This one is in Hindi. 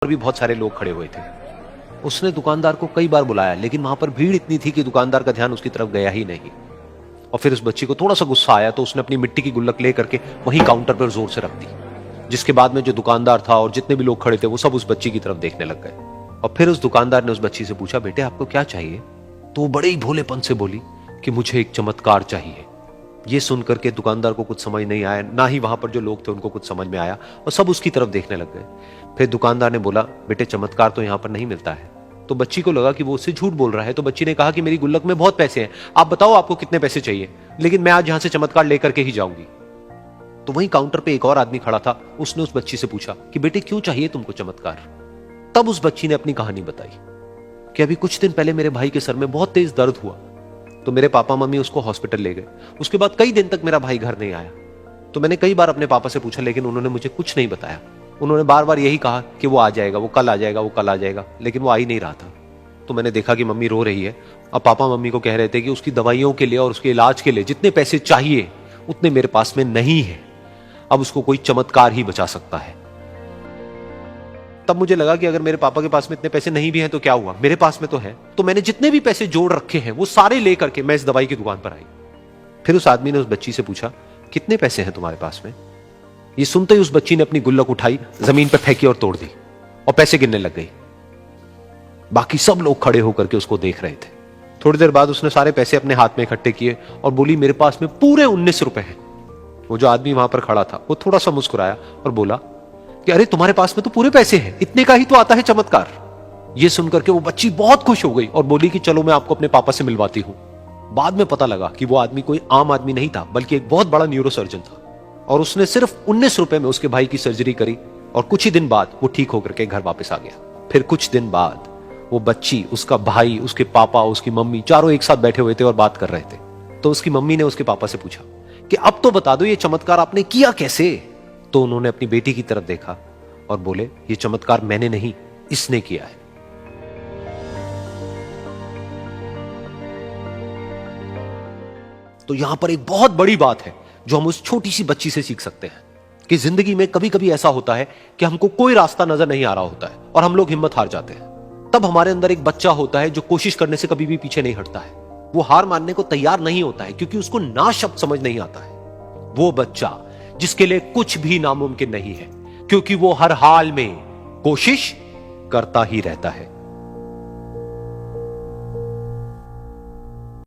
और भी बहुत सारे लोग खड़े हुए थे। उसने दुकानदार को कई बार बुलाया, लेकिन वहां पर भीड़ इतनी थी कि दुकानदार का ध्यान उसकी तरफ गया ही नहीं। और फिर उस बच्ची को थोड़ा सा गुस्सा आया तो उसने अपनी मिट्टी की गुल्लक लेकर के वहीं काउंटर पर जोर से रख दी, जिसके बाद में जो दुकानदार था और जितने भी लोग खड़े थे वो सब उस बच्ची की तरफ देखने लग गए। और फिर उस दुकानदार ने उस बच्ची से पूछा, बेटे आपको क्या चाहिए? तो वो बड़े ही भोलेपन से बोली कि मुझे एक चमत्कार चाहिए। ये सुनकर के दुकानदार को कुछ समझ नहीं आया, ना ही वहां पर जो लोग थे उनको कुछ समझ में आया, और सब उसकी तरफ देखने लग गए। फिर दुकानदार ने बोला, बेटे चमत्कार तो यहां पर नहीं मिलता है। तो बच्ची को लगा कि वो उससे झूठ बोल रहा है, तो बच्ची ने कहा कि मेरी गुल्लक में बहुत पैसे हैं, आप बताओ आपको कितने पैसे चाहिए, लेकिन मैं आज यहां से चमत्कार लेकर के ही जाऊंगी। तो वहीं काउंटर पे एक और आदमी खड़ा था, उसने उस बच्ची से पूछा कि बेटे क्यों चाहिए तुमको चमत्कार? तब उस बच्ची ने अपनी कहानी बताई कि अभी कुछ दिन पहले मेरे भाई के सर में बहुत तेज दर्द हुआ, तो मेरे पापा मम्मी उसको हॉस्पिटल ले गए। उसके बाद कई दिन तक मेरा भाई घर नहीं आया। तो मैंने कई बार अपने पापा से पूछा, लेकिन उन्होंने मुझे कुछ नहीं बताया। उन्होंने बार बार यही कहा कि वो आ जाएगा, वो कल आ जाएगा, वो कल आ जाएगा, लेकिन वो आ ही नहीं रहा था। तो मैंने देखा कि मम्मी रो रही है। अब पापा मम्मी को कह रहे थे कि उसकी दवाइयों के लिए और उसके इलाज के लिए जितने पैसे चाहिए उतने मेरे पास में नहीं है, अब उसको कोई चमत्कार ही बचा सकता है। तब मुझे लगा कि अगर मेरे पापा के पास में इतने पैसे नहीं भी हैं तो क्या हुआ, मेरे पास में तो है। तो मैंने जितने भी पैसे जोड़ रखे हैं वो सारे लेकर के मैं इस दवाई की दुकान पर आई। फिर उस आदमी ने उस बच्ची से पूछा, कितने पैसे हैं तुम्हारे पास में? ये सुनते ही उस बच्ची ने अपनी गुल्लक उठाई, जमीन पर फेंकी और तोड़ दी, और पैसे गिनने लग गई। बाकी सब लोग खड़े होकर के उसको देख रहे थे। थोड़ी देर बाद उसने सारे पैसे अपने हाथ में इकट्ठे किए और बोली, मेरे पास में पूरे 19 रुपए हैं। वो जो आदमी वहां पर खड़ा था वो थोड़ा सा मुस्कुराया और बोला कि अरे तुम्हारे पास में तो पूरे पैसे हैं, इतने का ही तो आता है चमत्कार। ये सुनकर के वो बच्ची बहुत खुश हो गई और बोली कि चलो मैं आपको अपने पापा से मिलवाती हूं। बाद में पता लगा कि वो आदमी कोई आम आदमी नहीं था, बल्कि एक बहुत बड़ा न्यूरोसर्जन था, और उसने सिर्फ 19 रुपए में उसके भाई की सर्जरी करी, और कुछ ही दिन बाद वो ठीक होकर के घर वापस आ गया। फिर कुछ दिन बाद वो बच्ची, उसका भाई, उसके पापा, उसकी मम्मी चारों एक साथ बैठे हुए थे और बात कर रहे थे। तो उसकी मम्मी ने उसके पापा से पूछा कि अब तो बता दो ये चमत्कार आपने किया कैसे? तो उन्होंने अपनी बेटी की तरफ देखा और बोले, ये चमत्कार मैंने नहीं, इसने किया है। तो यहां पर एक बहुत बड़ी बात है जो हम उस छोटी सी बच्ची से सीख सकते हैं कि जिंदगी में कभी कभी ऐसा होता है कि हमको कोई रास्ता नजर नहीं आ रहा होता है और हम लोग हिम्मत हार जाते हैं। तब हमारे अंदर एक बच्चा होता है जो कोशिश करने से कभी भी पीछे नहीं हटता है। वो हार मानने को तैयार नहीं होता है क्योंकि उसको ना शब्द समझ नहीं आता है। वो बच्चा जिसके लिए कुछ भी नामुमकिन नहीं है, क्योंकि वो हर हाल में कोशिश करता ही रहता है।